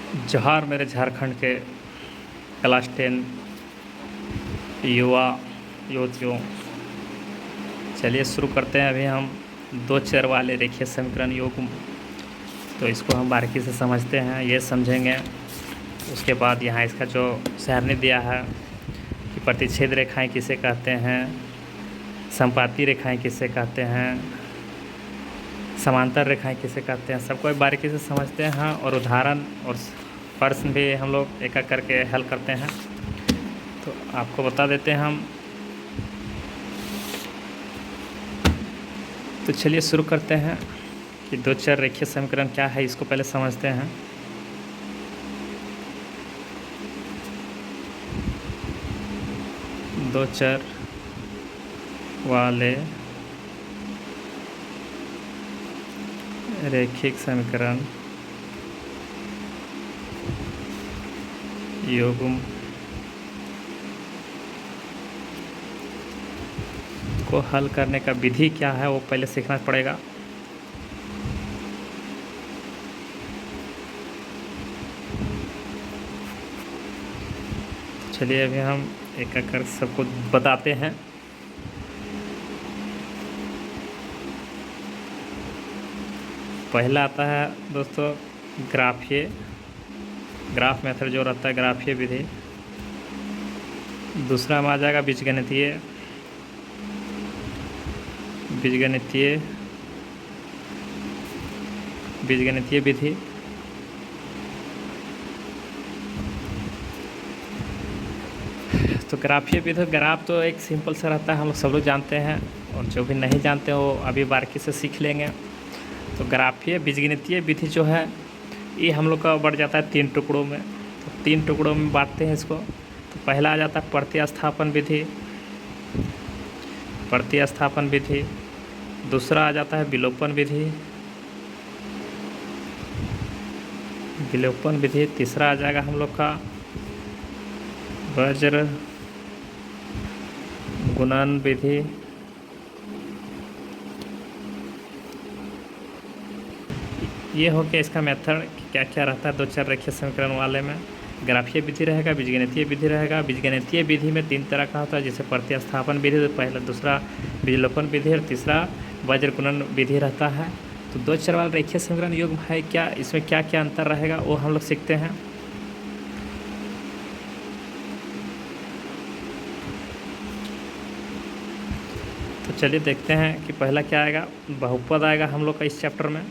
जोहार मेरे झारखंड के क्लास 10 युवा युवतियों। चलिए शुरू करते हैं। अभी हम दो चर वाले रेखीय समीकरण योग, तो इसको हम बारीकी से समझते हैं, ये समझेंगे। उसके बाद यहाँ इसका जो सारणी दिया है कि प्रतिच्छेद रेखाएं किसे कहते हैं, संपाती रेखाएं किसे कहते हैं, समांतर रेखाएं किसे कहते हैं, सबको बारीकी से समझते हैं। और उदाहरण और प्रश्न भी हम लोग एक एक करके हल करते हैं। तो आपको बता देते हैं हम। तो चलिए शुरू करते हैं कि दो चर रेखीय समीकरण क्या है, इसको पहले समझते हैं। दो चर वाले रेखिक समीकरण युग्म को हल करने का विधि क्या है वो पहले सीखना पड़ेगा। चलिए अभी हम एक एक कर सबको बताते हैं। पहला आता है दोस्तों ग्राफ मेथड जो रहता है, ग्राफीय विधि। दूसरा में आ जाएगा बीजगणितीय विधि। तो ग्राफीय विधि, ग्राफ तो एक सिंपल सा रहता है, हम लोग सब लोग जानते हैं, और जो भी नहीं जानते वो अभी बारीकी से सीख लेंगे। तो ग्राफीय बीजगणितीय विधि जो है ये हम लोग का बढ़ जाता है 3 टुकड़ों में। तो 3 टुकड़ों में बांटते हैं इसको। तो पहला आ जाता है प्रतिस्थापन विधि। दूसरा आ जाता है विलोपन विधि। तीसरा आ जाएगा हम लोग का वज्र गुणन विधि। ये हो गया इसका मेथड क्या क्या रहता है दो चर रेखीय समीकरण वाले में। ग्राफीय विधि रहेगा, बीजगणितीय विधि रहेगा। बीजगणितीय विधि में 3 तरह का होता है, जैसे प्रतिस्थापन विधि, तो पहला, दूसरा विलोपन विधि और तीसरा वज्र गुणन विधि रहता है। तो दो चर वाला रेखीय समीकरण युग्म है क्या, इसमें क्या क्या अंतर रहेगा वो हम लोग सीखते हैं। तो चलिए देखते हैं कि पहला क्या आएगा। बहुपद आएगा हम लोग का इस चैप्टर में,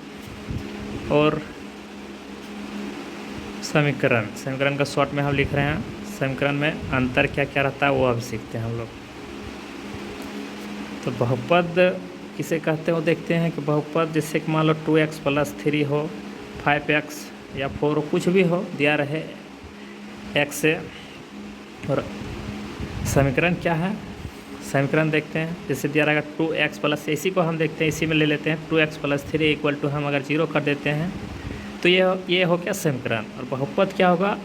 और समीकरण का शॉर्ट में हम लिख रहे हैं। समीकरण में अंतर क्या क्या रहता है वो अब सीखते हैं हम लोग। तो बहुपद किसे कहते हैं वो देखते हैं कि बहुपद जैसे कि मान लो 2x + 3 हो, 5x या 4 हो, कुछ भी हो दिया रहे x से। और समीकरण क्या है, समीकरण देखते हैं। जैसे दिया रहेगा 2x+, इसी को हम देखते हैं, इसी में ले लेते हैं। 2x + 3 = हम अगर 0 कर देते हैं तो ये हो गया समीकरण। और बहुपद क्या होगा,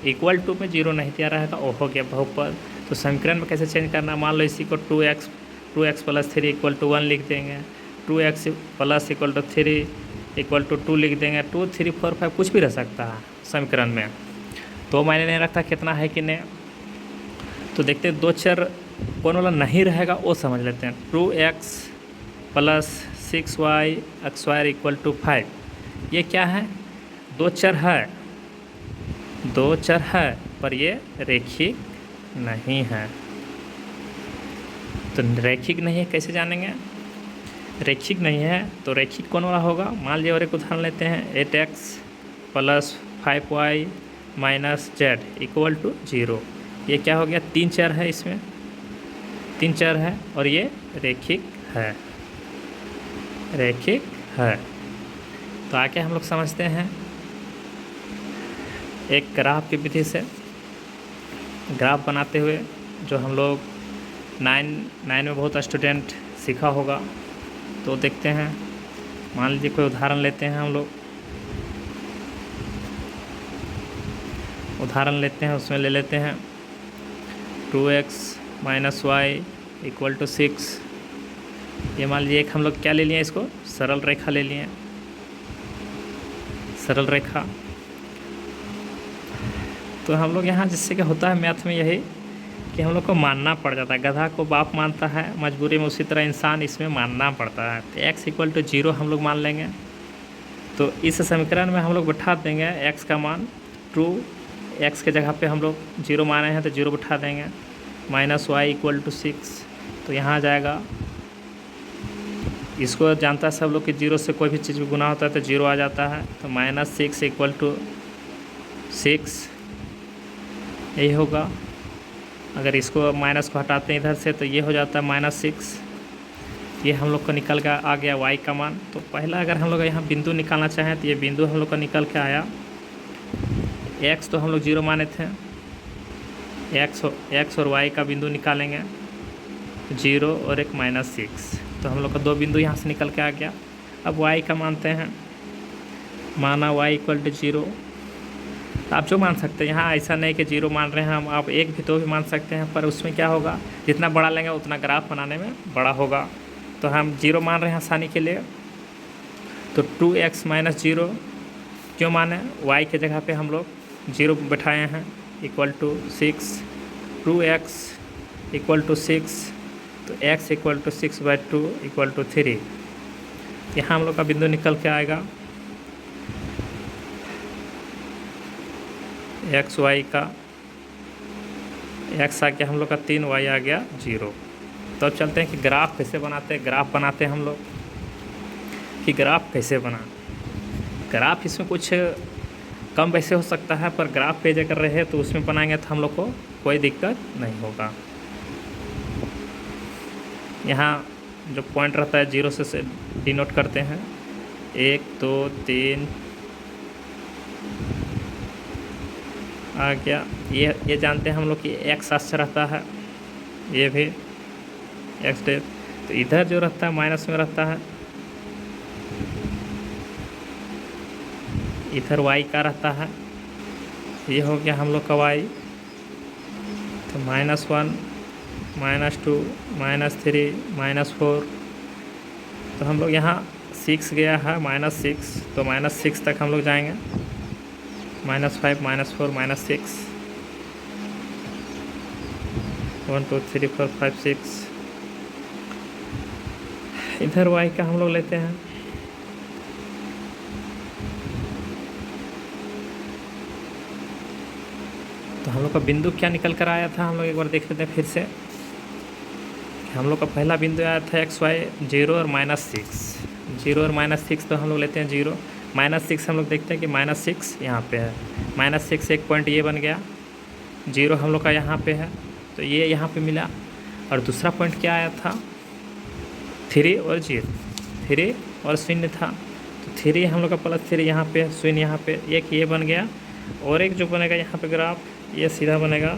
= में 0 नहीं दिया रहेगा, वो हो गया बहुपद। तो समीकरण में कैसे चेंज करना, मान लो इसी को 2x + 3 = 1 लिख देंगे, 2x + 3 = 2 लिख देंगे। 2, 3, 4, 5 कुछ भी रह सकता है समीकरण में, तो मायने नहीं रखता कितना है कि नहीं। तो देखते हैं दो चर कौन वाला नहीं रहेगा वो समझ लेते हैं। 2x + 6y x² = 5, ये क्या है, दो चर है पर ये रेखिक नहीं है। तो रैखिक नहीं है कैसे जानेंगे, रैखिक नहीं है तो रैखिक कौन वाला होगा। मान लीजिए और एक उदाहरण लेते हैं, 8x + 5y - z = 0। ये क्या हो गया, 3 चर है, इसमें 3 चर है और ये रैखिक है। तो आके हम लोग समझते हैं एक ग्राफ की विधि से। ग्राफ बनाते हुए जो हम लोग 9 में बहुत स्टूडेंट सीखा होगा, तो देखते हैं। मान लीजिए कोई उदाहरण लेते हैं, हम लोग उदाहरण लेते हैं, उसमें ले लेते हैं 2x - y = 6। ये मान लीजिए एक हम लोग क्या ले लिए, इसको सरल रेखा ले लिए, सरल रेखा। तो हम लोग यहाँ जिससे क्या होता है मैथ में यही कि हम लोग को मानना पड़ जाता है, गधा को बाप मानता है मजबूरी में, उसी तरह इंसान इसमें मानना पड़ता है। तो x इक्वल टू 0 हम लोग मान लेंगे। तो इस समीकरण में हम लोग बैठा देंगे x का मान ट्रू, x के जगह पे हम लोग 0 माने हैं तो 0 बैठा देंगे, माइनस y इक्वल टू 6। तो यहाँ आ जाएगा, इसको जानता है सब लोग कि 0 से कोई भी चीज़ भी गुना होता है तो 0 आ जाता है। तो -6 इक्वल टू 6 यही होगा। अगर इसको माइनस को हटाते हैं इधर से तो ये हो जाता है -6। ये हम लोग को निकल कर आ गया y का मान। तो पहला अगर हम लोग यहाँ बिंदु निकालना चाहें तो ये बिंदु हम लोग का निकल के आया, x तो हम लोग 0 माने थे, x और y का बिंदु निकालेंगे 0 और एक -6। तो हम लोग का 2 बिंदु यहाँ से निकल के आ गया। अब y का मानते हैं, माना y इक्वल टू 0। आप जो मान सकते हैं, यहाँ ऐसा नहीं कि 0 मान रहे हैं हम, आप 1 भी 2 भी मान सकते हैं, पर उसमें क्या होगा, जितना बड़ा लेंगे उतना ग्राफ बनाने में बड़ा होगा। तो हम 0 मान रहे हैं आसानी के लिए। तो 2x - 0 क्यों माने, y के जगह पे हम लोग 0 बैठाए हैं, equal to 6, 2x equal to 6। तो x equal to 6/2 equal to 3। यहाँ हम लोग का बिंदु निकल के आएगा, x y का, x आ गया हम लोग का 3, y आ गया 0। तो अब चलते हैं कि ग्राफ कैसे बनाते हैं। ग्राफ बनाते हैं हम लोग कि ग्राफ कैसे बना। ग्राफ इसमें कुछ कम वैसे हो सकता है, पर ग्राफ पेज अगर रहे तो उसमें बनाएंगे तो हम लोग को कोई दिक्कत नहीं होगा। यहाँ जो पॉइंट रहता है 0 से डिनोट करते हैं, 1 2 3 आ गया। ये जानते हैं हम लोग कि x अक्ष रहता है, ये भी x डे। तो इधर जो रहता है माइनस में रहता है, इधर y का रहता है। ये हो गया हम लोग का y। तो -1 -2 -3 -4। तो हम लोग यहाँ 6 गया है, -6, तो -6 तक हम लोग जाएंगे, -5 -4 -6, 1 2 3 4 5 6। इधर y का हम लोग लेते हैं, तो हम लोग का बिंदु क्या निकल कर आया था, हम लोग एक बार देख लेते हैं फिर से। हम लोग का पहला बिंदु आया था x y 0 और -6, 0 और -6। तो हम लोग लेते हैं 0 -6। हम लोग देखते हैं कि -6 यहाँ पे है, -6 एक पॉइंट ये बन गया, 0 हम लोग का यहाँ पे है, तो ये यहाँ पे मिला। और दूसरा पॉइंट क्या आया था, 3 और 0, 3 और 0 था। तो 3 हम लोग का +3 यहाँ पे, 0 यहाँ पे, एक ये बन गया। और एक जो बनेगा यहाँ पे ग्राफ, ये सीधा बनेगा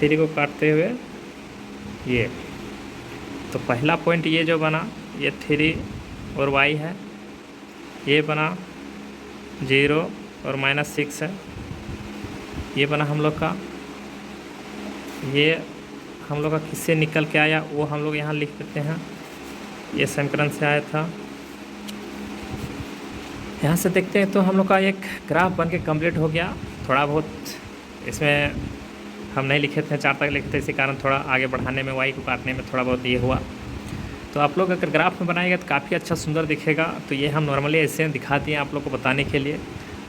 3 को काटते हुए ये। तो पहला पॉइंट ये जो बना, ये 3 और y है, ये बना 0 और -6 है, ये बना हम लोग का। ये हम लोग का किससे निकल के आया वो हम लोग यहाँ लिख देते हैं, ये समीकरण से आया था। यहाँ से देखते हैं तो हम लोग का एक ग्राफ बन के कम्प्लीट हो गया। थोड़ा बहुत इसमें हम नहीं लिखे थे, 4 तक लिखे थे, इसी कारण थोड़ा आगे बढ़ाने में, y को काटने में थोड़ा बहुत ये हुआ। तो आप लोग अगर ग्राफ में बनाएंगे तो काफ़ी अच्छा सुंदर दिखेगा। तो ये हम नॉर्मली ऐसे दिखा दिए आप लोग को बताने के लिए,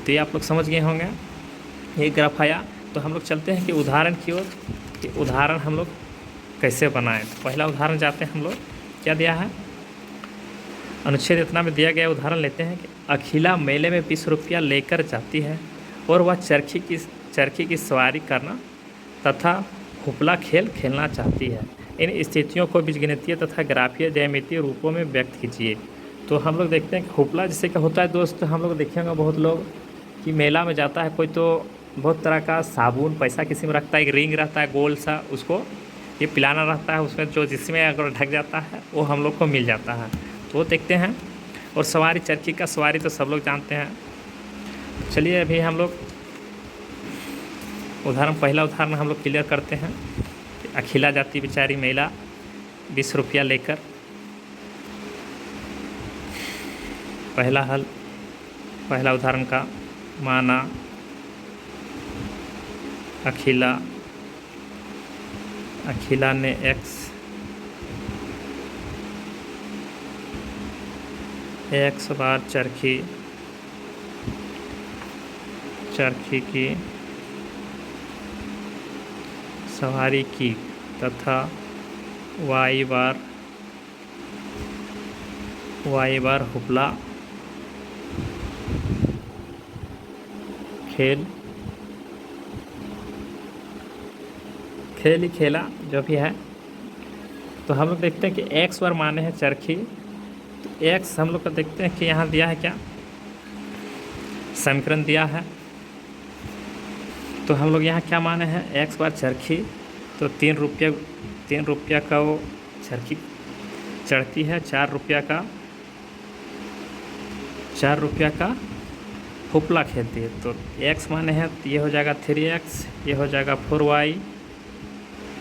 तो ये आप लोग समझ गए होंगे। ये ग्राफ आया तो हम लोग चलते हैं कि उदाहरण की ओर, कि उदाहरण हम लोग कैसे बनाएं। तो पहला उदाहरण जाते हैं हम लोग, क्या दिया है, अनुच्छेद इतना में दिया गया उदाहरण लेते हैं कि अखिला मेले में 20 रुपया लेकर जाती है और वह चरखी की सवारी करना तथा हुपला खेल खेलना चाहती है। इन स्थितियों को बीजगणितीय तथा ग्राफीय ज्यामितीय रूपों में व्यक्त कीजिए। तो हम लोग देखते हैं कि हुपला जिससे क्या होता है दोस्त, हम लोग देखेंगे बहुत लोग कि मेला में जाता है कोई, तो बहुत तरह का साबुन पैसा किसी में रखता है, एक रिंग रहता है गोल सा, उसको ये पिलाना रहता है, उसमें जो जिसमें अगर ढक जाता है वो हम लोग को मिल जाता है। तो वो देखते हैं। और सवारी, चरखी का सवारी तो सब लोग जानते हैं। चलिए अभी हम लोग उदाहरण, पहला उदाहरण हम लोग क्लियर करते हैं। अखिला जाती बेचारी महिला 20 रुपया लेकर, पहला हल, पहला उदाहरण का माना अखिला, अखिला ने एक्स, एक्स बार चरखी, चरखी की सवारी की तथा वाई बार, वाई बार हुपला खेल, खेल ही खेला, जो भी है। तो हम लोग देखते हैं कि एक्स बार माने हैं चरखी, तो एक्स हम लोग को देखते हैं कि यहाँ दिया है क्या, समीकरण दिया है। तो हम लोग यहाँ क्या माने हैं, एक्स बार चरखी, तो 3 रुपया का वो चरखी चढ़ती है, 4 रुपया का हुपला खेलती है। तो एक्स माने हैं, तो ये हो जाएगा 3x, ये हो जाएगा 4y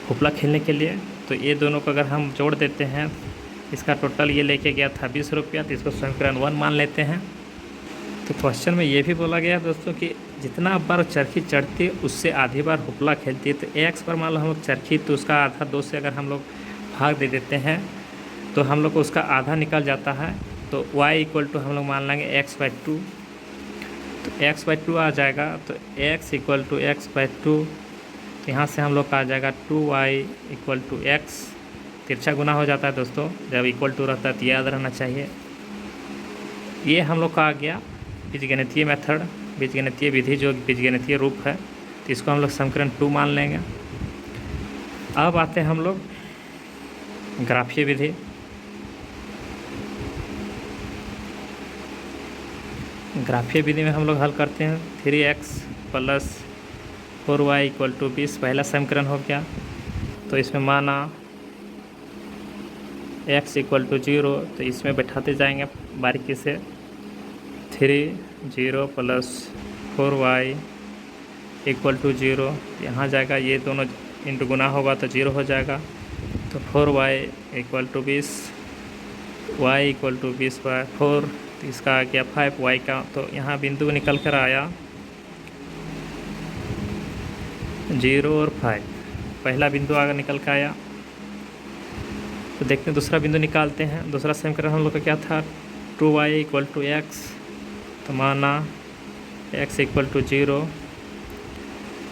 हुपला खेलने के लिए। तो ये दोनों को अगर हम जोड़ देते हैं, इसका टोटल ये लेके गया था 20 रुपया, तो इसको समीकरण 1 मान लेते हैं। तो क्वेश्चन में ये भी बोला गया है दोस्तों कि जितना बार चरखी चढ़ती है उससे आधी बार हुपला खेलती है। तो एक्स पर मान लो हम लोग चरखी, तो उसका आधा 2 से अगर हम लोग भाग दे देते हैं तो हम लोग को उसका आधा निकल जाता है। तो y इक्वल टू हम लोग मान लेंगे x/2, तो x/2 आ जाएगा। तो x इक्वल टू x/2, तो यहाँ से हम लोग का आ जाएगा 2y इक्वल टू x। तिरछा गुना हो जाता है दोस्तों, जब इक्वल टू रहता है तो याद रहना चाहिए। ये हम लोग का आ गया बीजगणितीय मेथड, बीजगणितीय विधि, जो बीजगणितीय रूप है। तो इसको हम लोग समीकरण 2 मान लेंगे। अब आते हैं हम लोग ग्राफीय विधि। ग्राफीय विधि में हम लोग हल करते हैं 3x plus 4y equal to 20, पहला समीकरण हो गया। तो इसमें माना x इक्वल टू 0, तो इसमें बैठाते जाएंगे बारीकी से। 3 0 प्लस 4y इक्वल टू 0, यहाँ जाएगा, ये दोनों इंटू गुना होगा तो 0 हो जाएगा। तो 4y equal to 20, y equal to 20/4, तो इसका आ गया 5y का। तो यहाँ बिंदु निकल कर आया 0 और 5, पहला बिंदु आगे निकल कर आया। तो देखते हैं दूसरा बिंदु निकालते हैं। दूसरा समीकरण हम लोग का क्या था, 2y इक्वल टू x, तो माना x equal to 0,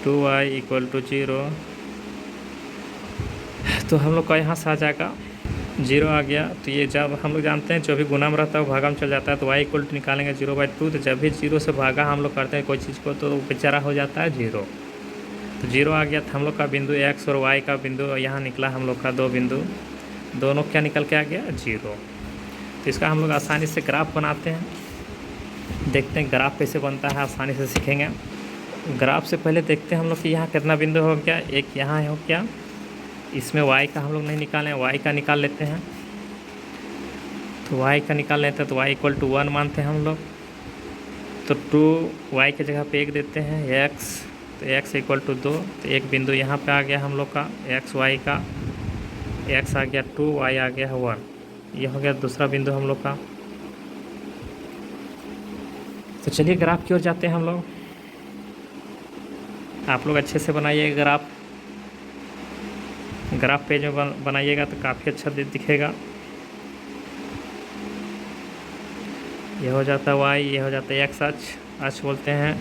2y equal to 0, तो हम लोग का यहाँ से आ जाएगा 0 आ गया। तो ये जब हम लोग जानते हैं जो भी गुना में रहता है वो भागा में चल जाता है। तो y इक्वल टू निकालेंगे 0/2, तो जब भी 0 से भागा हम लोग करते हैं कोई चीज़ को तो बेचारा हो जाता है 0। तो 0 आ गया था हम लोग का बिंदु, x और y का बिंदु यहाँ निकला हम लोग का 2 बिंदु, दोनों क्या निकल के आ गया 0। तो इसका हम लोग आसानी से ग्राफ बनाते हैं, देखते हैं ग्राफ कैसे बनता है, आसानी से सीखेंगे। ग्राफ से पहले देखते हैं हम लोग कि यहाँ कितना बिंदु हो गया, एक यहाँ हो गया। इसमें y का हम लोग नहीं निकालें, y का निकाल लेते हैं। तो y का निकाल लेते हैं, तो y इक्वल टू 1 मानते हैं हम लोग। तो 2y की जगह पे 1 देते हैं, x, तो x इक्वल टू 2, तो एक बिंदु यहाँ पे आ गया हम लोग का x y का, x आ गया 2, y आ गया 1, ये हो गया दूसरा बिंदु हम लोग का। तो चलिए ग्राफ की ओर जाते हैं हम लोग। आप लोग अच्छे से बनाइए ग्राफ, ग्राफ पेज में बनाइएगा तो काफ़ी अच्छा दिखेगा। ये हो जाता है y, ये हो जाता है x अक्ष बोलते हैं।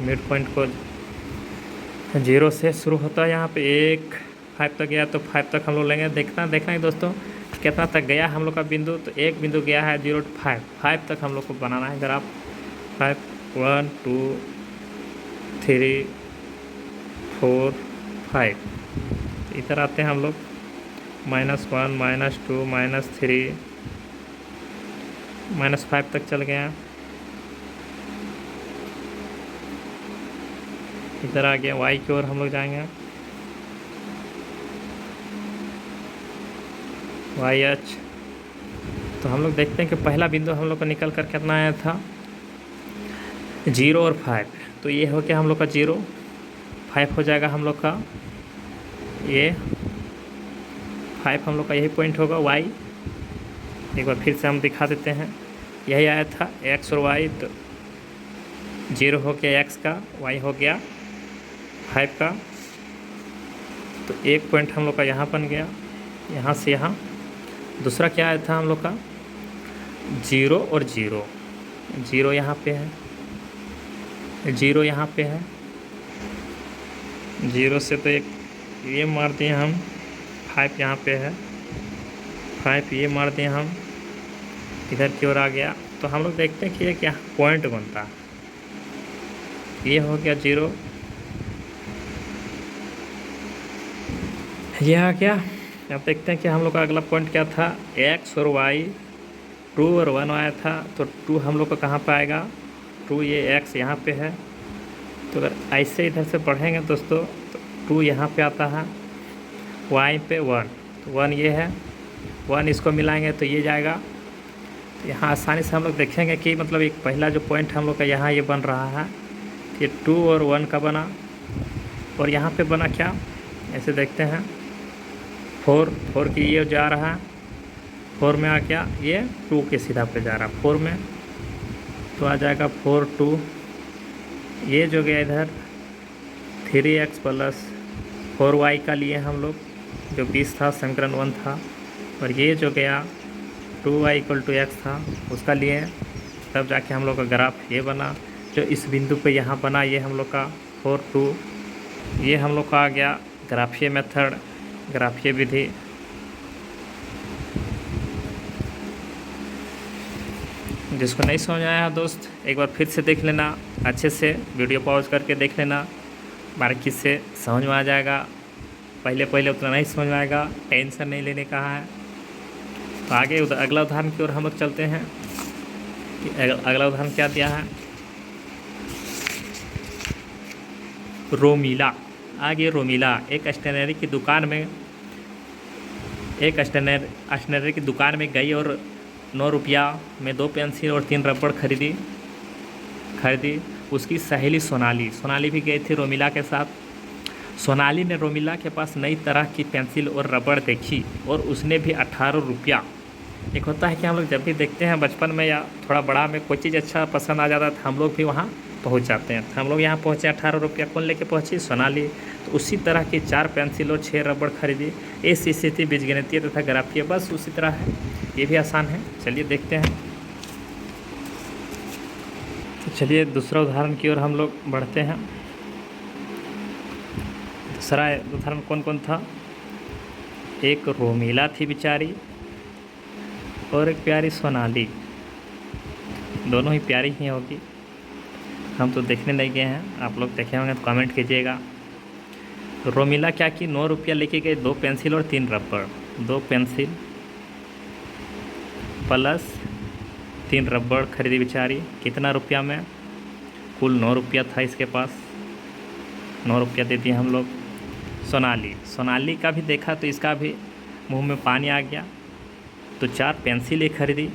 मिड पॉइंट को 0 से शुरू होता है, यहाँ पे 1 5 तक गया, तो 5 तक हम लोग लेंगे। देखना है दोस्तों कितना तक गया हम लोग का बिंदु। तो एक बिंदु गया है 0 to 5 तक हम लोग को बनाना है ग्राफ। 5 1 2 3 4 5, इधर आते हैं हम लोग -1 -2 -3 -5 तक चल गए हैं। इधर आ गया y की ओर हम लोग जाएंगे, y h। तो हम लोग देखते हैं कि पहला बिंदु हम लोग का निकल कर कितना आया था 0 और 5, तो ये हो गया हम लोग का 0, 5 हो जाएगा हम लोग का, ये 5 हम लोग का यही पॉइंट होगा y। एक बार फिर से हम दिखा देते हैं, यही आया था x और y, तो 0 हो गया x का, y हो गया 5 का, तो एक पॉइंट हम लोग का यहाँ बन गया, यहाँ से यहाँ। दूसरा क्या आया था हम लोग का 0 और 0, 0 यहाँ पे है, 0 यहाँ पे है, 0 से तो एक ये मार दिए हम, 5 यहाँ पे है, 5 ये मार दिए हम, इधर की ओर आ गया। तो हम लोग देखते हैं कि ये क्या पॉइंट बनता है। ये हो गया 0, ये आ गया। अब देखते हैं कि हम लोग का अगला पॉइंट क्या था, x और y, 2 और 1 आया था, तो 2 हम लोग का कहाँ पे आएगा, 2 ये x यहाँ पे है। तो अगर ऐसे इधर से बढ़ेंगे दोस्तों तो 2 यहाँ पे आता है, y पे 1, तो 1 ये है, 1 इसको मिलाएंगे तो ये जाएगा। तो यहाँ आसानी से हम लोग देखेंगे कि मतलब एक पहला जो पॉइंट हम लोग का यहाँ ये बन रहा है, ये 2 और 1 का बना, और यहाँ पे बना क्या, ऐसे देखते हैं 4 की ये जा रहा है, 4 में आ गया, ये 2 के सीधा पे जा रहा है 4 में, तो आ जाएगा 4 2, ये जो गया इधर 3x प्लस 4y का लिए हम लोग, जो 20 था समीकरण 1 था, और ये जो गया 2y इक्वल टू x था उसका लिए, तब जाके हम लोग का ग्राफ ये बना, जो इस बिंदु पे यहाँ बना, ये हम लोग का 4 2, ये हम लोग का आ गया ग्राफीय मेथड, ग्राफीय विधि। जिसको नहीं समझ आया है दोस्त एक बार फिर से देख लेना, अच्छे से वीडियो पॉज करके देख लेना, बारीकी से समझ में आ जाएगा। पहले पहले उतना नहीं समझ में आएगा, टेंशन नहीं लेने का है। तो आगे अगला उदाहरण की ओर हम लोग चलते हैं कि अगला उदाहरण क्या दिया है, रोमिला। आगे रोमिला एक स्टेशनरी की दुकान में गई और 9 रुपया में 2 पेंसिल और 3 रबड़ खरीदी। उसकी सहेली सोनाली भी गई थी रोमिला के साथ। सोनाली ने रोमिला के पास नई तरह की पेंसिल और रबड़ देखी और उसने भी 18 रुपया। एक होता है कि हम लोग जब भी देखते हैं बचपन में या थोड़ा बड़ा में कोई चीज़ अच्छा पसंद आ जाता है, हम लोग भी वहाँ पहुँच जाते हैं। हम लोग यहाँ पहुँचे, 18 रुपया कौन लेके पहुँची, सोनाली। तो उसी तरह की 4 पेंसिल और 6 रबड़ खरीदी। इस स्थिति बीजगणितीय तथा ग्राफीय बस उसी तरह है, ये भी आसान है। चलिए देखते हैं। तो चलिए दूसरा उदाहरण की ओर हम लोग बढ़ते हैं। दूसरा उदाहरण कौन कौन था, एक रोमिला थी बेचारी और एक प्यारी सोनाली, दोनों ही प्यारी ही होगी। हम तो देखने नहीं गए हैं, आप लोग देखे होंगे तो कमेंट कीजिएगा। तो रोमिला क्या की, 9 रुपया लेके गए, 2 पेंसिल और 3 रबड़। 2 पेंसिल प्लस 3 रबड़ खरीदी बेचारी। कितना रुपया में, कुल 9 रुपया था इसके पास, 9 रुपया दे दिए हम लोग। सोनाली का भी देखा तो इसका भी मुंह में पानी आ गया, तो 4 पेंसिलें खरीदी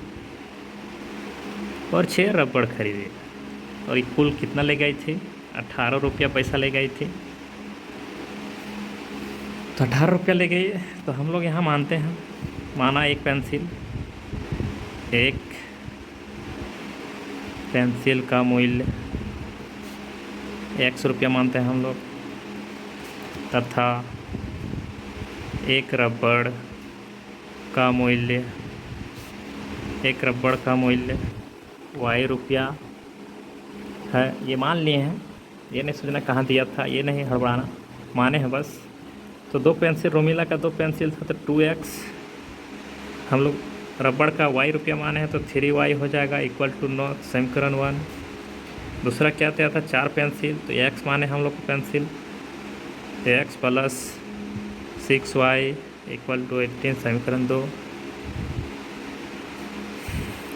और 6 रबड़ खरीदी, और ये कुल कितना ले गई थी, 18 रुपया पैसा ले गई थी। तो 18 रुपया ले गई। तो हम लोग यहाँ मानते हैं, माना एक पेंसिल का मूल्य x रुपया मानते हैं हम लोग, तथा एक रबड़ का मूल्य y रुपया है, ये मान लिए हैं। ये नहीं सोचना कहाँ दिया था, ये नहीं हड़बड़ाना, माने हैं बस। तो 2 पेंसिल, रोमिला का 2 पेंसिल था तो 2x, हम लोग रबड़ का y रुपया माने हैं तो 3y हो जाएगा इक्वल टू 9, समीकरण 1। दूसरा क्या दिया था, 4 पेंसिल, तो x माने हम लोग को pencil, x plus 6y equal to 18, समीकरण 2।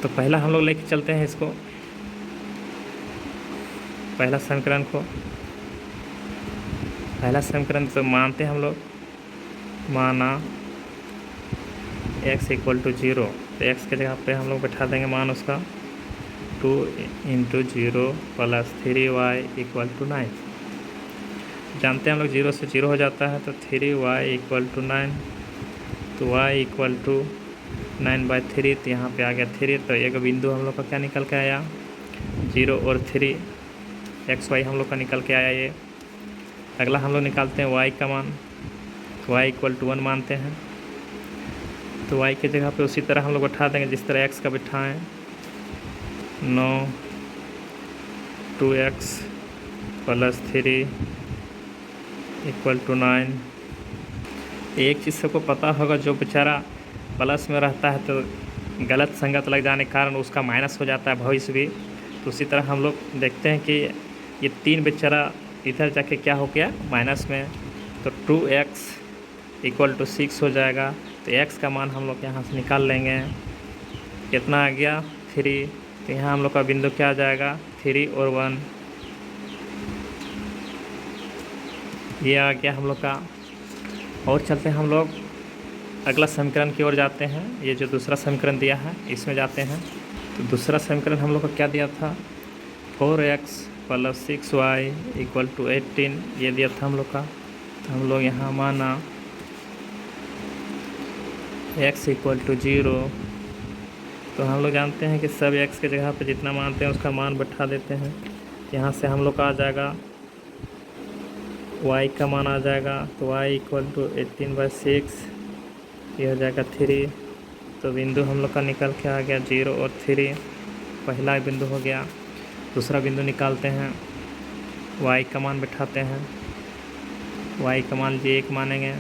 तो पहला हम लोग लेके चलते हैं इसको, पहला समीकरण तो मानते हैं हम लोग, माना x इक्वल टू 0, तो x के जगह पे हम लोग बैठा देंगे मान उसका 2 into 0 plus 3y equal to 9। जानते हैं हम लोग 0 से 0 हो जाता है, तो 3y इक्वल टू 9, तो y इक्वल टू 9/3, तो यहाँ पे आ गया 3। तो एक बिंदु हम लोग का क्या निकल के आया, 0 और 3, xy हम लोग का निकल के आया ये। अगला हम लोग निकालते हैं y का मान, तो y इक्वल टू 1 मानते हैं। तो y की जगह पे उसी तरह हम लोग बैठा देंगे जिस तरह x का बिठाएँ। 9 2x प्लस 3 इक्वल टू 9। एक चीज़ सबको पता होगा, जो बेचारा प्लस में रहता है तो गलत संगत लग जाने के कारण उसका माइनस हो जाता है भविष्य भी। तो उसी तरह हम लोग देखते हैं कि ये 3 बेचारा इधर जाके क्या हो गया, माइनस में। तो 2x इक्वल टू 6 हो जाएगा। तो x का मान हम लोग यहाँ से निकाल लेंगे, कितना आ गया 3। तो यहाँ हम लोग का बिंदु क्या आ जाएगा, 3 और 1, ये आ गया हम लोग का। और चलते हैं हम लोग अगला समीकरण की ओर जाते हैं। ये जो दूसरा समीकरण दिया है इसमें जाते हैं। तो दूसरा समीकरण हम लोग को क्या दिया था, 4x plus 6y equal to 18, ये दिया था हम लोग का। तो हम लोग यहाँ माना x इक्वल टू 0। तो हम लोग जानते हैं कि सब x के जगह पे जितना मानते हैं उसका मान बैठा देते हैं। यहाँ से हम लोग का आ जाएगा y का मान आ जाएगा, तो y इक्वल टू 18/6, ये हो जाएगा 3। तो बिंदु हम लोग का निकल के आ गया 0 और 3, पहला बिंदु हो गया। दूसरा बिंदु निकालते हैं, y का मान बैठाते हैं। y का मान जी 1 मानेंगे,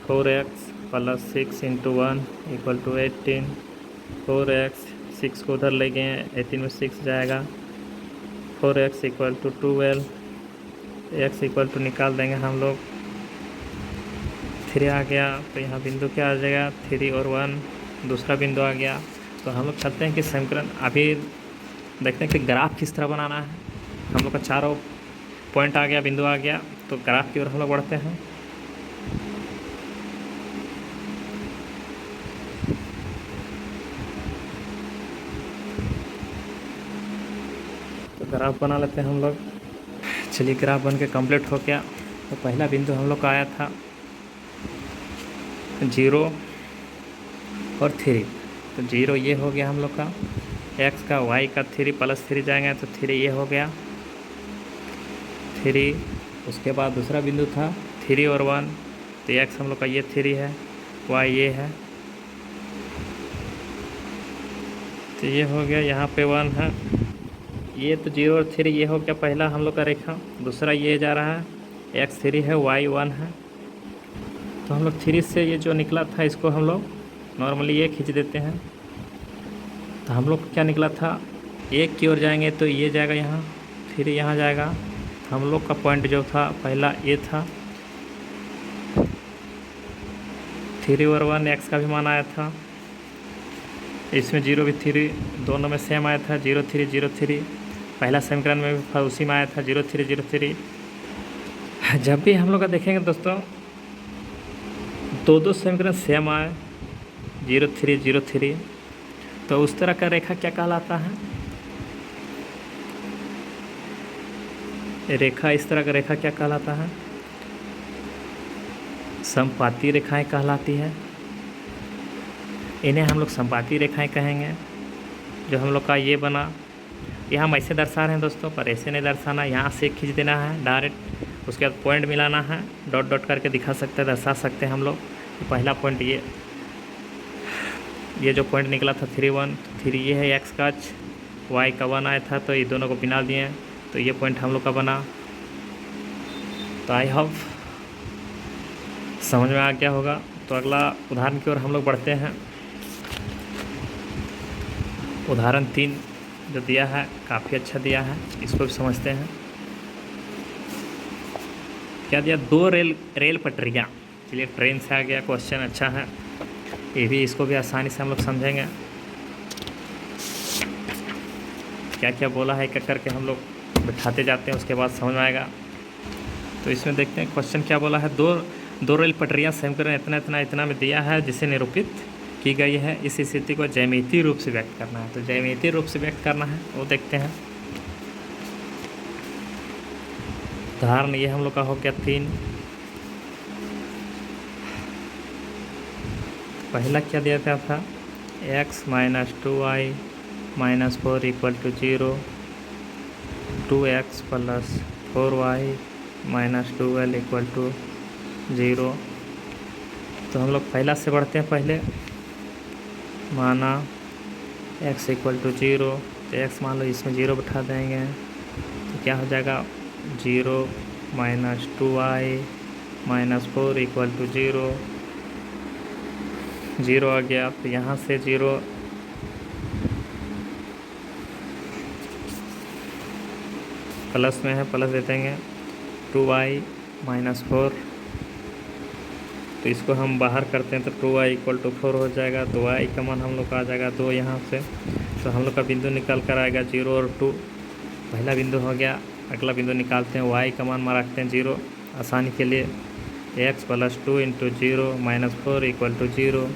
4x plus 6 into 1 equal to 18। 4x 6 को उधर ले गए, 18 में 6 जाएगा। 4x equal to 12, x equal to निकाल देंगे हम लोग, 3 आ गया। तो यहाँ बिंदु क्या आ जाएगा, 3 और 1, दूसरा बिंदु आ गया। तो हम लोग चलते हैं कि समीकरण अभी देखते हैं कि ग्राफ किस तरह बनाना है। हम लोग का चारों पॉइंट आ गया, बिंदु आ गया, तो ग्राफ की ओर हम लोग बढ़ते हैं। तो ग्राफ बना लेते हैं हम लोग। चलिए ग्राफ बन के कम्प्लीट हो गया। तो पहला बिंदु हम लोग का आया था 0 और 3। तो 0 ये हो गया हम लोग का, x का, y का 3 प्लस 3 जाएंगे तो 3 ये हो गया 3। उसके बाद दूसरा बिंदु था 3 और 1, तो x हम लोग का ये 3 है, y ये है, तो ये हो गया। यहाँ पे 1 है, ये तो 0 और 3 ये हो गया पहला हम लोग का रेखा। दूसरा ये जा रहा है, x 3 है, y 1 है। तो हम लोग 3 से ये जो निकला था इसको हम लोग नॉर्मली ये खींच देते हैं। तो हम लोग क्या निकला था, एक की ओर जाएंगे तो ये जाएगा यहाँ, फिर यहाँ जाएगा। तो हम लोग का पॉइंट जो था पहला ये था, 3 और 1 x का भी मान आया था। इसमें 0 भी 3 दोनों में सेम आया था, 0 3 0 3। पहला समीकरण में भी उसी में आया था 0 3 0 3। जब भी हम लोग का देखेंगे दोस्तों दो समीकरण सेम आए 0 3 0 3, तो उस तरह का रेखा क्या कहलाता है, रेखा इस तरह का रेखा क्या कहलाता है, समपाती रेखाएं कहलाती है। इन्हें हम लोग समपाती रेखाएं कहेंगे। जो हम लोग का ये बना, यहाँ हम ऐसे दर्शा रहे हैं दोस्तों, पर ऐसे नहीं दर्शाना, यहाँ से खींच देना है डायरेक्ट, उसके बाद पॉइंट मिलाना है, डॉट डॉट करके दिखा सकते हैं, दर्शा सकते हैं हम लोग। तो पहला पॉइंट ये जो पॉइंट निकला था 3 1, 3 ये है x का अक्ष, y का 1 आया था, तो ये दोनों को बिना दिए, तो ये पॉइंट हम लोग का बना। तो आई होप समझ में आ गया होगा। तो अगला उदाहरण की ओर हम लोग बढ़ते हैं। उदाहरण 3 जो दिया है काफ़ी अच्छा दिया है, इसको भी समझते हैं। क्या दिया, 2 रेल पटरियाँ। चलिए ट्रेन से आ गया क्वेश्चन, अच्छा है ये भी, इसको भी आसानी से हम लोग समझेंगे। क्या क्या बोला है एक करके हम लोग बिठाते जाते हैं, उसके बाद समझ में आएगा। तो इसमें देखते हैं क्वेश्चन क्या बोला है, दो रेल पटरियाँ समीकरण इतना इतना इतना में दिया है जिसे निरूपित की गई है। इस स्थिति को ज्यामितीय रूप से व्यक्त करना है। तो ज्यामितीय रूप से व्यक्त करना है वो देखते हैं। उदाहरण ये हम लोग का हो गया 3। पहला क्या दिया गया था, x minus 2y minus 4 equal to 0, 2x plus 4y minus 2l equal to 0। तो हम लोग पहला से बढ़ते हैं। पहले माना x इक्वल टू 0, तो x मान लो इसमें 0 बैठा देंगे, तो क्या हो जाएगा 0 minus 2y minus 4 equal to 0। 0 आ गया, तो यहाँ से 0 प्लस में है, प्लस दे देंगे 2y माइनस 4, तो इसको हम बाहर करते हैं तो 2y इक्वल टू 4 हो जाएगा। तो y का मान हम लोग का आ जाएगा 2 यहाँ से। तो हम लोग का बिंदु निकल कर आएगा 0 और 2। पहला बिंदु हो गया। अगला बिंदु निकालते हैं, y का मान रखते हैं 0 आसानी के लिए। x plus 2 into 0 minus 4 equal to 0।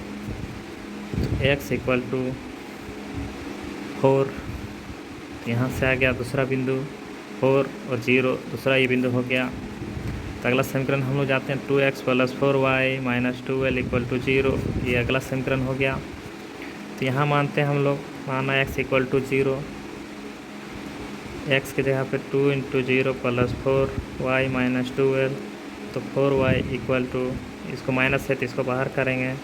x equal to 4। यहाँ से आ गया दूसरा बिंदु 4 और 0, दूसरा ये बिंदु हो गया। तो अगला समीकरण हम लोग जाते हैं 2x plus 4y minus 2l equal to 0। ये अगला समीकरण हो गया। तो यहाँ मानते हैं हम लोग, माना x इक्वल टू 0, x की जगह पे 2 into 0 plus 4y minus 2l, तो 4y इक्वल टू, इसको माइनस है तो इसको बाहर करेंगे,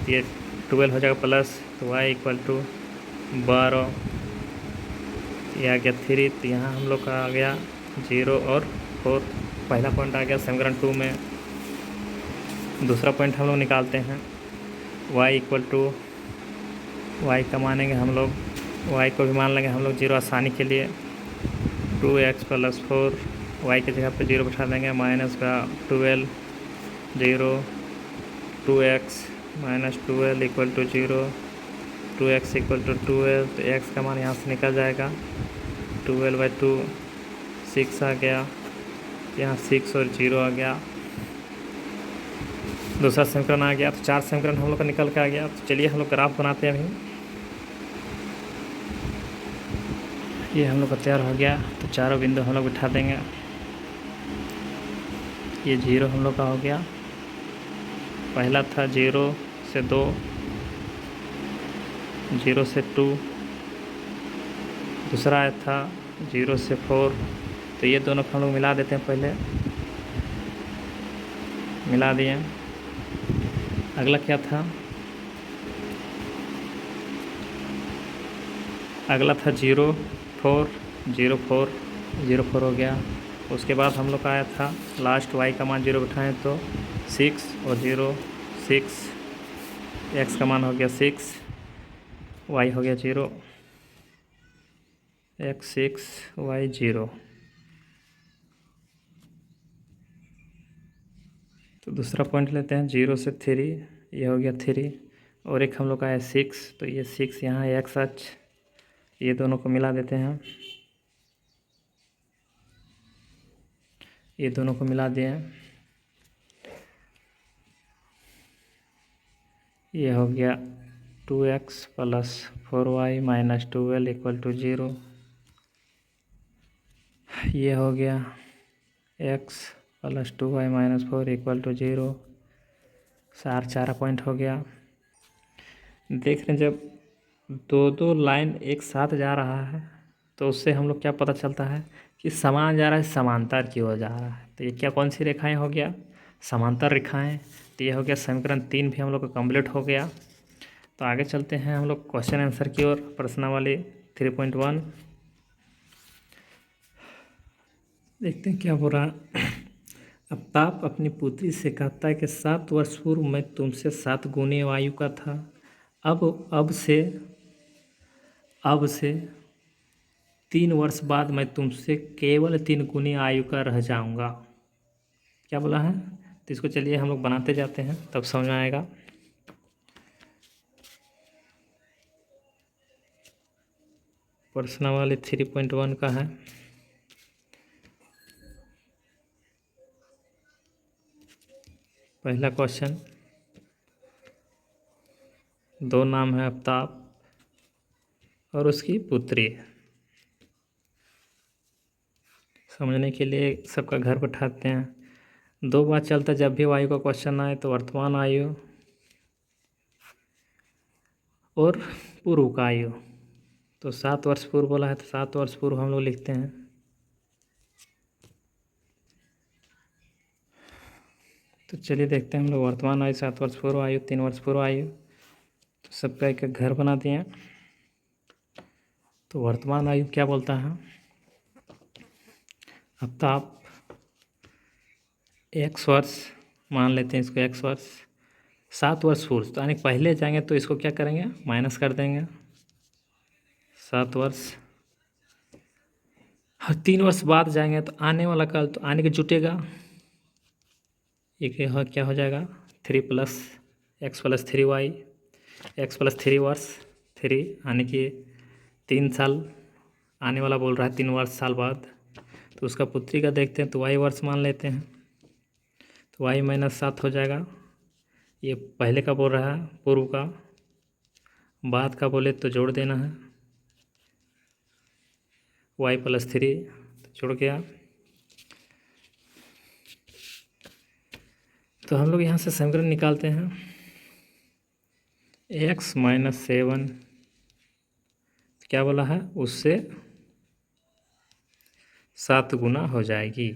ये 12 हो जाएगा प्लस, तो y इक्वल टू 12। ये आ गया 3। तो यहाँ हम लोग का आ गया 0 और 4। पहला पॉइंट आ गया समीकरण 2 में। दूसरा पॉइंट हम लोग निकालते हैं, y इक्वल टू, y का मानेंगे हम लोग, y को भी मान लेंगे हम लोग 0 आसानी के लिए। 2x प्लस 4, y की जगह पे 0 बैठा देंगे, माइनस का 12 0, 2x minus 12 equal to 0, 2x equal to 12। तो x का मान यहाँ से निकल जाएगा 12/2, 6 आ गया, यहाँ 6 और 0 आ गया। दूसरा समीकरण आ गया। तो 4 समीकरण हम लोग का निकल के आ गया। तो चलिए हम लोग ग्राफ बनाते हैं अभी। ये हम लोग का तैयार हो गया। तो चारों बिंदु हम लोग बिठा देंगे। ये 0 हम लोग का हो गया। पहला था 0 से 2, 0 से 2, दूसरा आया था 0 से 4। तो ये दोनों को हम लोग मिला देते हैं, पहले मिला दिए। अगला क्या था, अगला था 0 4 0 4 0 4 हो गया। उसके बाद हम लोग का आया था लास्ट y का मान 0 बिठाएँ तो 6 और 0 6, x का मान हो गया 6, y हो गया 0, x 6 y 0। तो दूसरा पॉइंट लेते हैं 0 से 3, ये हो गया 3, और एक हम लोग का है 6, तो ये 6 यहाँ है x अक्ष, ये दोनों को मिला देते हैं। ये दोनों को मिला दिए। ये हो गया 2x plus 4y minus 2l equal to 0। ये हो गया x plus 2y minus 4 equal to 0। चार पॉइंट हो गया। देख रहे हैं, जब दो दो लाइन एक साथ जा रहा है तो उससे हम लोग क्या पता चलता है कि समान जा रहा है, समांतर की ओर जा रहा है। तो ये क्या, कौन सी रेखाएं हो गया, समांतर रेखाएं। तो ये हो गया समीकरण 3 भी हम लोग का कंप्लीट हो गया। तो आगे चलते हैं हम लोग क्वेश्चन आंसर की ओर, प्रश्नावली 3.1 देखते हैं क्या हो रहा है। आफ्ताब अपनी पुत्री से कहता है कि 7 वर्ष पूर्व मैं तुमसे 7 गुने आयु का था, अब से 3 वर्ष बाद मैं तुमसे केवल 3 गुनी आयु का रह जाऊंगा। क्या बोला है, तो इसको चलिए हम लोग बनाते जाते हैं, तब समझ में आएगा। प्रश्नावली 3.1 का है। पहला क्वेश्चन, 2 नाम है आफ्ताब और उसकी पुत्री। समझने के लिए सबका घर बैठाते हैं। 2 बार चलता है, जब भी आयु का क्वेश्चन आए तो वर्तमान आयु और पूर्व का आयु। तो 7 वर्ष पूर्व बोला है तो 7 वर्ष पूर्व हम लोग लिखते हैं। तो चलिए देखते हैं हम लोग वर्तमान आयु, 7 वर्ष पूर्व आयु, 3 वर्ष पूर्व आयु, तो सबका एक एक घर बना दिए। तो वर्तमान आयु क्या बोलता है, अब तो आप x वर्ष मान लेते हैं, इसको x वर्ष, 7 वर्ष पूर्व, तो यानी पहले जाएंगे तो इसको क्या करेंगे, माइनस कर देंगे 7 वर्ष। और 3 वर्ष बाद जाएंगे तो आने वाला काल, तो आने के जुटेगा, ये क्या हो जाएगा 3 + x + 3y, x + 3 वर्ष, 3 यानी कि 3 साल आने वाला बोल रहा है, 3 वर्ष साल बाद। तो उसका पुत्री का देखते हैं, तो y वर्ष मान लेते हैं, तो y - 7 हो जाएगा। ये पहले का बोल रहा है, पूर्व का, बाद का बोले तो जोड़ देना है, y + 3 तो जुड़ गया। तो हम लोग यहाँ से समीकरण निकालते हैं, x - 7 क्या बोला है, उससे 7 गुना हो जाएगी।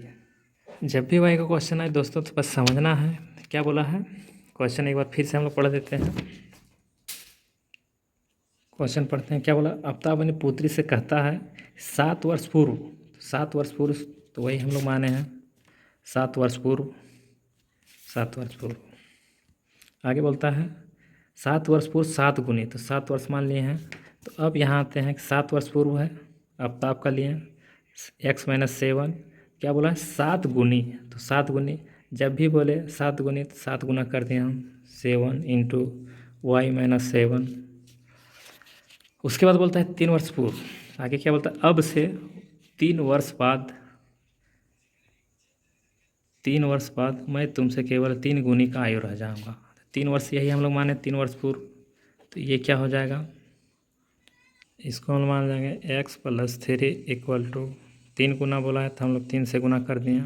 जब भी y का क्वेश्चन आए दोस्तों तो बस समझना है क्या बोला है। क्वेश्चन एक बार फिर से हम लोग पढ़ देते हैं, क्वेश्चन पढ़ते हैं, क्या बोला, अमिताभ अपनी पुत्री से कहता है 7 वर्ष पूर्व, 7 वर्ष पूर्व तो वही हम लोग माने हैं 7 वर्ष पूर्व, 7 वर्ष पूर्व। आगे बोलता है 7 वर्ष पूर्व 7 गुनी, तो 7 वर्ष मान लिए हैं। तो अब यहाँ आते हैं कि 7 वर्ष पूर्व है, अमिताभ का लिए x - 7 क्या बोला है 7 गुनी, तो 7 गुनी जब भी बोले 7 गुनी तो 7 गुना कर दिए हम, 7 × y - 7। उसके बाद बोलता है 3 वर्ष पूर्व, आगे क्या बोलता है, अब से 3 वर्ष बाद, 3 वर्ष बाद मैं तुमसे केवल 3 गुनी का आयु रह जाऊंगा। 3 वर्ष यही हम लोग माने, 3 वर्ष पूर्व, तो ये क्या हो जाएगा, इसको हम मान लेंगे x + 3 = 3 गुना बोला है तो हम लोग 3 से गुना कर दिए,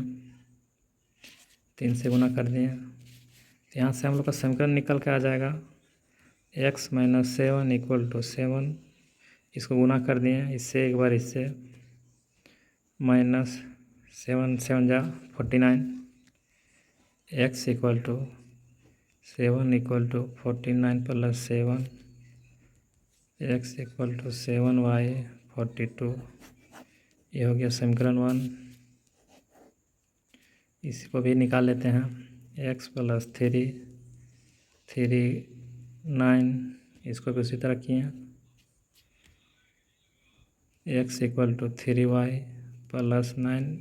3 से गुना कर दिए। तो यहाँ से हम लोग का समीकरण निकल के आ जाएगा, x - 7 = 7, इसको गुना कर दिए इससे, एक बार इससे, -7 × 7 = 49, x = 7 = 49 + 7, x = 7y 42, ये हो गया समीकरण 1। इसको भी निकाल लेते हैं, x + 3 9, इसको भी उसी तरह किए, x = 3y + 9,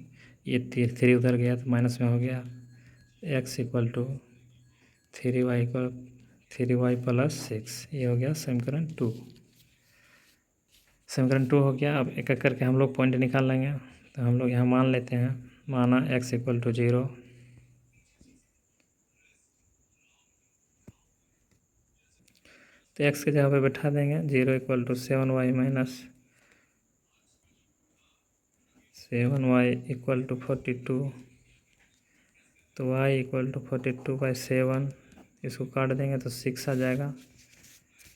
ये 3 उधर गया तो माइनस में हो गया, x = 3y + 6, ये हो गया समीकरण 2। समीकरण 2 हो गया। अब एक एक करके हम लोग पॉइंट निकाल लेंगे। तो हम लोग यहाँ मान लेते हैं, माना x = 0, तो x के जगह पे बैठा देंगे, 0 = 7y = 42, तो y = 42/7, इसको काट देंगे तो 6 आ जाएगा।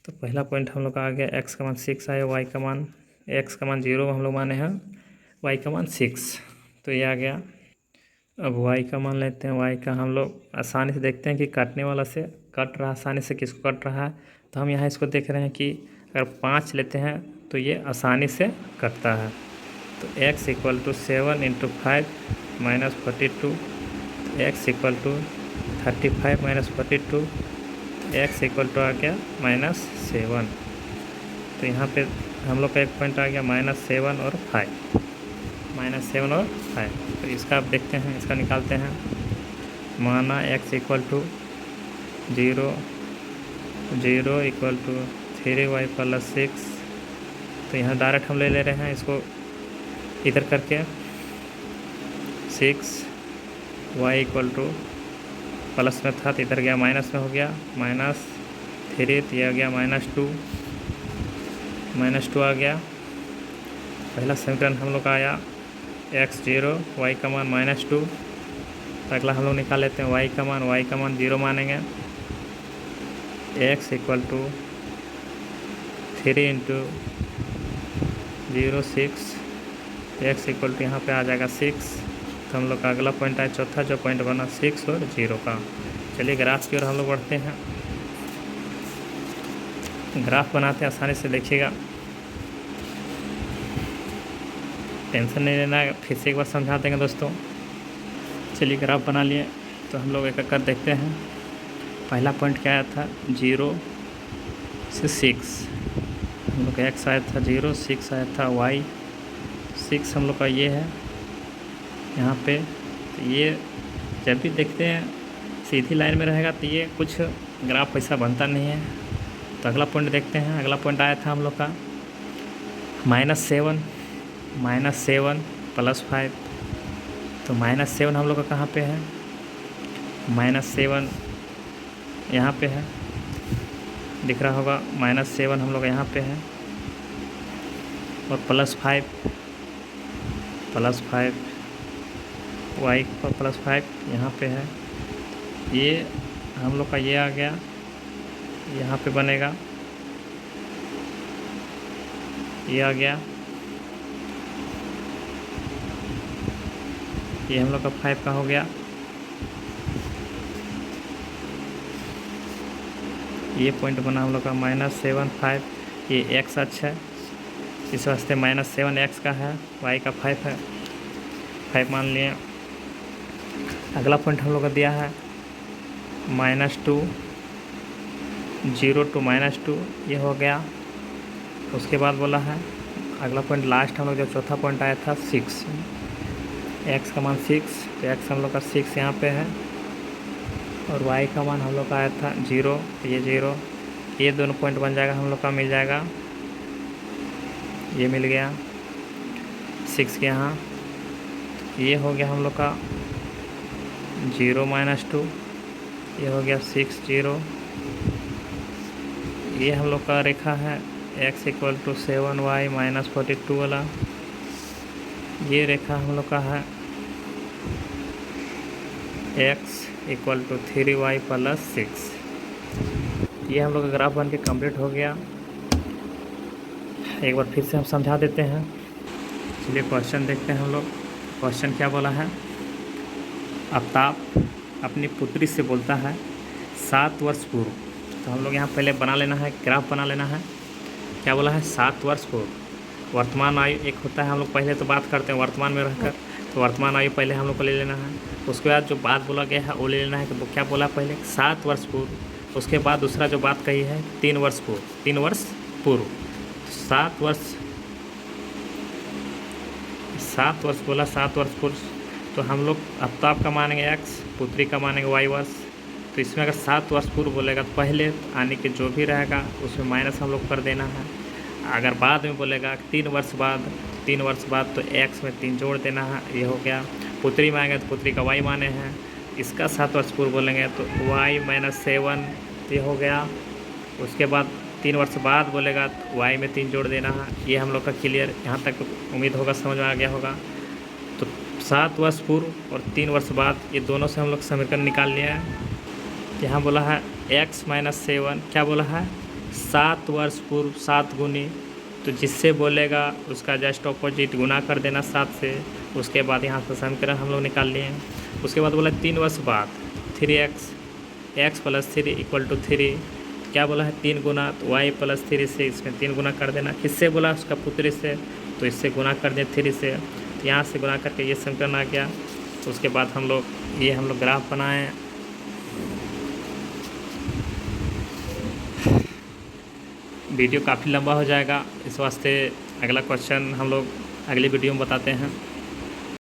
तो पहला पॉइंट हम लोग का आ गया, x का मान 6 आया, y का मान, x का मान 0 हम लोग माने हैं, y का मान 6, तो ये आ गया। अब y का मान लेते हैं, y का हम लोग आसानी से देखते हैं कि काटने वाला से कट रहा, आसानी से किसको कट रहा है। तो हम यहाँ इसको देख रहे हैं कि अगर 5 लेते हैं तो ये आसानी से कटता है। तो x = 7 × 5 - 42, x = 35 - 42, x = आ गया -7। तो यहाँ पे हम लोग का एक पॉइंट आ गया -7 और 5, -7 और 5। तो इसका आप देखते हैं, इसका निकालते हैं, माना x = 0 = 3y + 6, तो यहाँ डायरेक्ट हम ले रहे हैं इसको इधर करके, 6y = प्लस में था तो इधर गया माइनस में हो गया, -3, तो यह आ गया -2 आ गया। पहला समीकरण हम लोग का आया x 0, y का मान -2। तो अगला हम लोग निकाल लेते हैं y का मान 0 मानेंगे, x = 3 × 0 6, x = यहाँ पे आ जाएगा 6। तो हम लोग का अगला पॉइंट आया, चौथा जो पॉइंट बना 6 और 0 का, चलिए ग्राफ की ओर हम लोग बढ़ते हैं। ग्राफ बनाते हैं, आसानी से देखिएगा, टेंशन नहीं लेना है, फिर से एक बार समझा देंगे दोस्तों। चलिए ग्राफ बना लिए, तो हम लोग एक एक कर देखते हैं। पहला पॉइंट क्या आया था, 0 से 6, हम लोग का एक्स आया था 0, 6 आया था वाई, 6 हम लोग का ये है यहाँ पे। तो ये जब भी देखते हैं सीधी लाइन में रहेगा तो ये कुछ ग्राफ ऐसा बनता नहीं है। तो अगला पॉइंट देखते हैं। अगला पॉइंट आया था हम लोग का -7 +5। तो -7 हम लोग का कहाँ पे है, -7 यहाँ पे है, दिख रहा होगा। -7 हम लोग यहाँ पे है, और +5 वाई पर +5 यहाँ पे है। ये हम लोग का ये आ गया, यहाँ पे बनेगा, ये आ गया, ये हम लोग का 5 का हो गया। ये पॉइंट बना हम लोग का -7 5, ये x अक्ष है, इस वास्ते -7 x का है, y का 5 है, 5 मान लिए। अगला पॉइंट हम लोग का दिया है -2, 0 to -2, ये हो गया। उसके बाद बोला है अगला पॉइंट, लास्ट हम लोग जो चौथा पॉइंट आया था 6, x का मान 6, तो x हम लोग का 6 यहाँ पे है, और y का मान हम लोग का आया था 0, तो ये 0, ये दोनों पॉइंट बन जाएगा हम लोग का, मिल जाएगा, ये मिल गया 6 के यहाँ। ये हो गया हम लोग का 0 -2, ये हो गया 6 0। ये हम लोग का रेखा है x = 7y -42 वाला। ये रेखा हम लोग का है x = 3y + 6। ये हम लोग का ग्राफ बन के कम्प्लीट हो गया। एक बार फिर से हम समझा देते हैं। चलिए क्वेश्चन देखते हैं हम लोग। क्वेश्चन क्या बोला है, आफ्ताब अपनी पुत्री से बोलता है 7 वर्ष पूर्व। तो हम लोग यहाँ पहले बना लेना है, ग्राफ बना लेना है। क्या बोला है, 7 वर्ष पूर्व। वर्तमान आयु एक होता है, हम लोग पहले तो बात करते हैं वर्तमान में रहकर, तो वर्तमान आयु पहले हम लोग को ले लेना है। उसके बाद जो बात बोला गया है वो ले लेना है कि वो क्या बोला पहले, 7 वर्ष पूर्व। उसके बाद दूसरा जो बात कही है 3 वर्ष पूर्व, 3 वर्ष पूर्व। 7 वर्ष बोला, 7 वर्ष पूर्व। तो हम लोग आफ्ताब का मानेंगे x, पुत्री का मानेंगे y वर्ष। तो इसमें अगर 7 वर्ष पूर्व बोलेगा तो पहले आने के जो भी रहेगा उसमें माइनस हम लोग कर देना है। अगर बाद में बोलेगा 3 वर्ष बाद, 3 वर्ष बाद, तो x में 3 जोड़ देना है, ये हो गया। पुत्री मांगे तो पुत्री का y माने हैं, इसका 7 वर्ष पूर्व बोलेंगे तो y -7, ये हो गया। उसके बाद 3 वर्ष बाद बोलेगा तो y में 3 जोड़ देना है। ये हम लोग का क्लियर, यहाँ तक उम्मीद होगा समझ में आ गया होगा। तो 7 वर्ष पूर्व और 3 वर्ष बाद, ये दोनों से हम लोग समीकरण निकाल लिया है। यहाँ बोला है x -7, क्या बोला है, 7 वर्ष पूर्व 7 गुनी, तो जिससे बोलेगा उसका जस्ट ऑपोजिट गुना कर देना 7 से। उसके बाद यहाँ से समीकरण हम लोग निकाल लिए हैं। उसके बाद बोला 3 वर्ष बाद 3x, x + 3 = 3, क्या बोला है 3 गुना, तो y + 3 से इसमें 3 गुना कर देना। किससे बोला, उसका पुत्री से, तो इससे गुना कर दें 3 से। तो यहाँ से गुना करके ये समीकरण आ गया। तो उसके बाद हम लोग ग्राफ बनाएं। वीडियो काफ़ी लंबा हो जाएगा, इस वास्ते अगला क्वेश्चन हम लोग अगली वीडियो में बताते हैं।